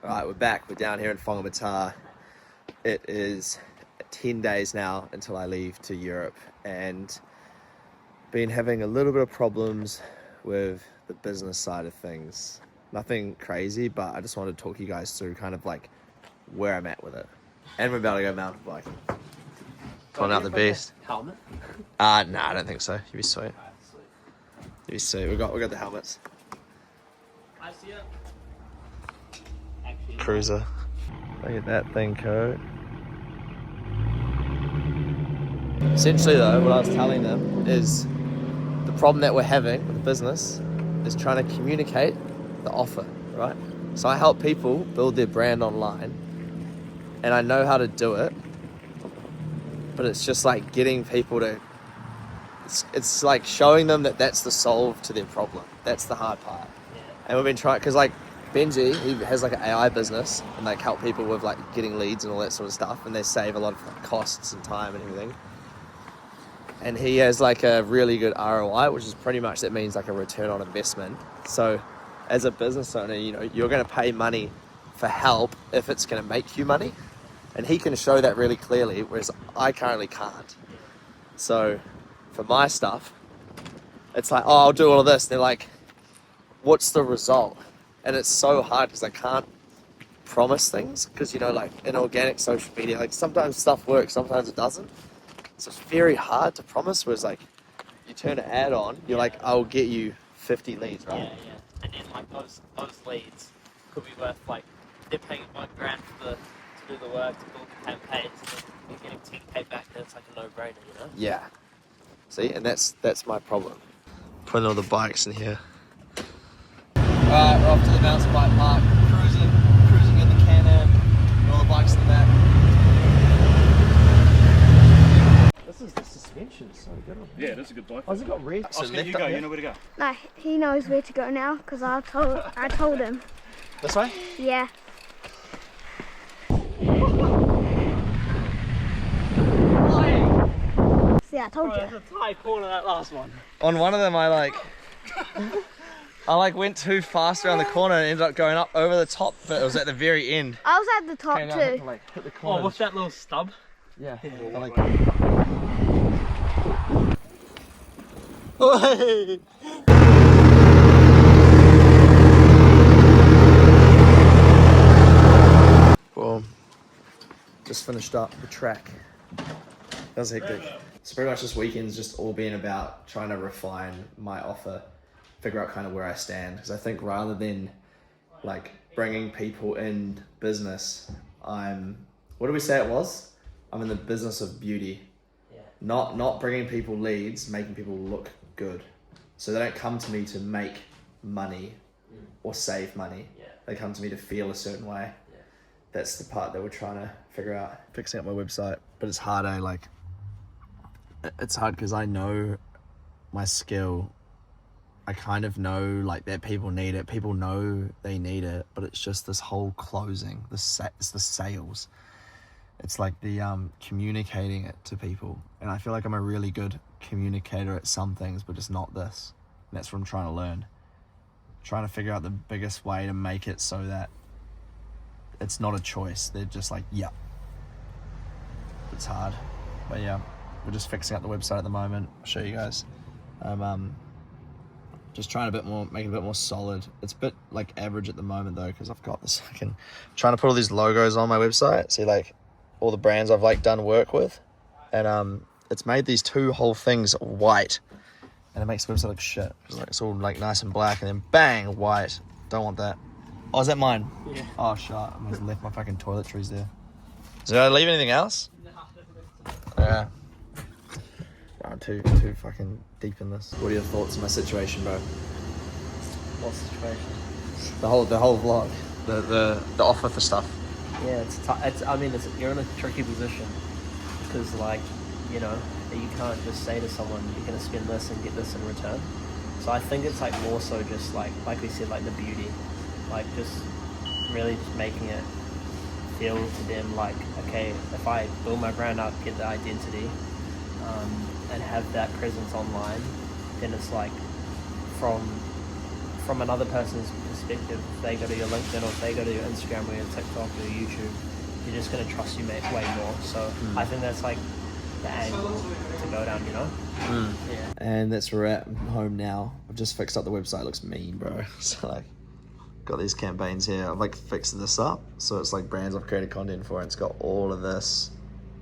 Alright, we're back. We're down here in Whangamata. It is 10 days now until I leave to Europe, and been having a little bit of problems with the business side of things. Nothing crazy, but I just wanted to talk you guys through kind of like where I'm at with it. And we're about to go mountain biking. Pulling out the beast. Helmet? Nah, I don't think so. You'd be sweet. You'd be sweet. We got the helmets. I see it. Cruiser. Look at that thing, code. Essentially though, what I was telling them is the problem that we're having with the business is trying to communicate the offer, right? So I help people build their brand online, and I know how to do it, but it's just like getting people to, it's like showing them that that's the solve to their problem. That's the hard part. Yeah. And we've been trying, because like Benji, he has like an AI business and like help people with like getting leads and all that sort of stuff, and they save a lot of like, costs and time and everything. And he has like a really good ROI, which is pretty much, that means like a return on investment. So as a business owner, you know, you're going to pay money for help if it's going to make you money. And he can show that really clearly, whereas I currently can't. So for my stuff, it's like, oh, I'll do all of this. They're like, what's the result? And it's so hard because I can't promise things, because, you know, like in organic social media, like sometimes stuff works, sometimes it doesn't. So it's very hard to promise, whereas like you turn an ad on, you're like, I'll get you 50 leads, right? Yeah. And then like those leads could be worth like, they're paying $1,000 to do the work, to build the campaigns, and then you're getting 10K back, and it's like a no-brainer, you know? Yeah. See, and that's my problem. Putting all the bikes in here. Alright, we're off to the mountain bike park. Cruising in the Can-Am, and all the bikes in the back. This is the suspension, so good. Yeah, that's a good bike. Oh, has it got red? Oscar, you go. You know where to go. No, he knows where to go now because I told him. This way? Yeah. See, I told you. There's a tight corner, that last one. On one of them, I went too fast around the corner and ended up going up over the top, but it was at the very end. I was at the top Came too. down, had to, like, hit the corner. Oh, what's that little stub? Yeah. Yeah. Like... Hey! Well, just finished up the track. That was hectic. So pretty much this weekend's just all been about trying to refine my offer, figure out kind of where I stand. Because I think rather than like bringing people in business, what do we say it was? I'm in the business of beauty. Yeah. Not bringing people leads, making people look good. So they don't come to me to make money or save money. Yeah. They come to me to feel a certain way. Yeah. That's the part that we're trying to figure out. Fixing up my website, but it's hard, like, it's hard because I know my skill. I kind of know like that people need it. People know they need it, but it's just this whole closing, it's the sales. It's like the communicating it to people. And I feel like I'm a really good communicator at some things, but just not this. And that's what I'm trying to learn. Trying to figure out the biggest way to make it so that it's not a choice. They're just like, yeah. It's hard. But yeah, we're just fixing up the website at the moment. I'll show you guys. Just trying make it a bit more solid. It's a bit like average at the moment though, because I've got this trying to put all these logos on my website. See, like all the brands I've like done work with, and it's made these two whole things white, and it makes the website look shit. It's all like nice and black, and then bang, white. Don't want that. Oh, is that mine? Yeah. Oh shit! I must have left my fucking toiletries there. Did I leave anything else? Yeah. I'm too fucking deep in this. What are your thoughts on my situation, bro? What situation? The whole vlog, the offer for stuff. Yeah, you're in a tricky position because, like, you know, you can't just say to someone you're gonna spend this and get this in return. So I think it's like more so just like we said, like the beauty, like just really just making it feel to them like, okay, if I build my brand up, get the identity, and have that presence online, then it's like from another person's perspective, if they go to your LinkedIn or if they go to your Instagram or your TikTok or your YouTube, they're just going to trust you way more. So I think that's like the angle to go down, you know? Yeah. And that's where we're at. I'm home now. I've just fixed up the website. It looks mean, bro. So like, got these campaigns here. I've like fixed this up. So it's like brands I've created content for, and it's got all of this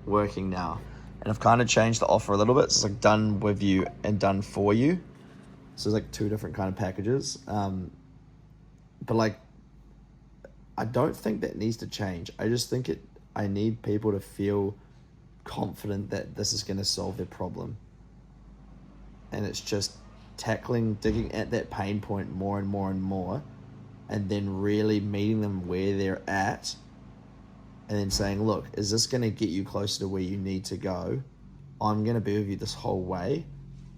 working now. And I've kind of changed the offer a little bit. So it's like done with you and done for you. So it's like 2 different kind of packages. But like, I don't think that needs to change. I just think I need people to feel confident that this is going to solve their problem. And it's just digging at that pain point more and more and more, and then really meeting them where they're at, and then saying, look, is this going to get you closer to where you need to go? I'm going to be with you this whole way.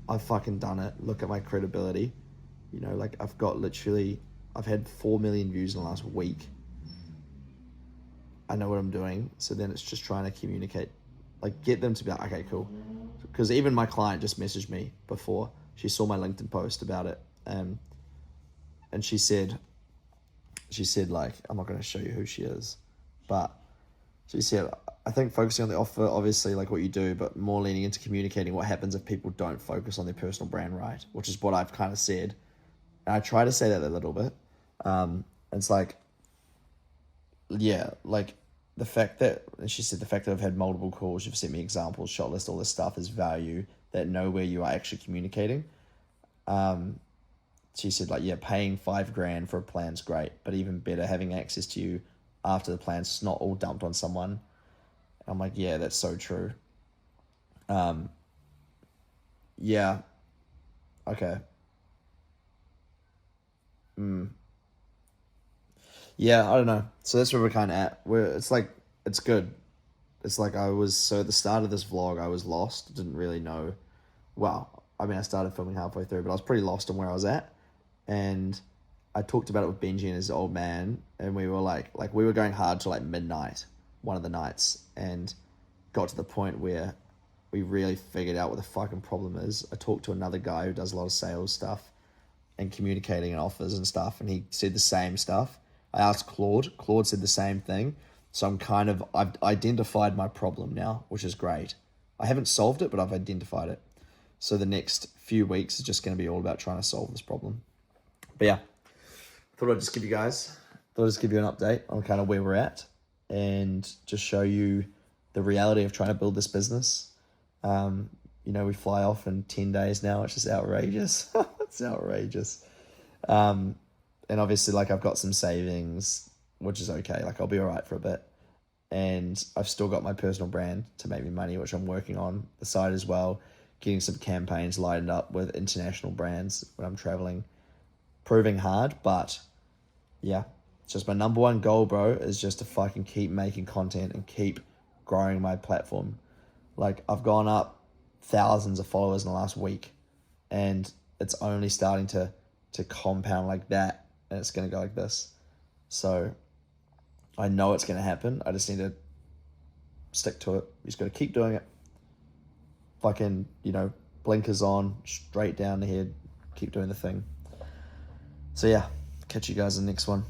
I've fucking done it. Look at my credibility. You know, like I've had 4 million views in the last week. I know what I'm doing. So then it's just trying to communicate, like get them to be like, okay, cool. Because even my client just messaged me before. She saw my LinkedIn post about it. And she said like, I'm not going to show you who she is, but she said, I think focusing on the offer, obviously like what you do, but more leaning into communicating what happens if people don't focus on their personal brand right, which is what I've kind of said. And I try to say that a little bit. It's like, yeah, like the fact that, and she said, the fact that I've had multiple calls, you've sent me examples, shot list, all this stuff is value that know where you are actually communicating. She said like, yeah, paying $5,000 for a plan's great, but even better, having access to you after the plan's not all dumped on someone. I'm like, yeah, that's so true. Yeah. Okay. Yeah, I don't know. So that's where we're kind of at. It's like, it's good. It's like so at the start of this vlog, I was lost. Didn't really know. Well, I mean, I started filming halfway through, but I was pretty lost on where I was at. And I talked about it with Benji and his old man. And we were like we were going hard till like midnight, one of the nights. And got to the point where we really figured out what the fucking problem is. I talked to another guy who does a lot of sales stuff and communicating and offers and stuff, and he said the same stuff. I asked Claude. Claude said the same thing. So I've identified my problem now, which is great. I haven't solved it, but I've identified it. So the next few weeks is just going to be all about trying to solve this problem. But yeah, thought I'd just give you an update on kind of where we're at and just show you the reality of trying to build this business. You know, we fly off in 10 days now, which is outrageous. It's outrageous. And obviously, like, I've got some savings, which is okay. Like, I'll be all right for a bit. And I've still got my personal brand to make me money, which I'm working on the side as well. Getting some campaigns lined up with international brands when I'm traveling. Proving hard, but yeah. It's just my number one goal, bro, is just to fucking keep making content and keep growing my platform. Like, I've gone up thousands of followers in the last week, and it's only starting to compound like that, and it's going to go like this. So I know it's going to happen. I just need to stick to it. You just got to keep doing it. Fucking, you know, blinkers on, straight down the head, keep doing the thing. So yeah, catch you guys in the next one.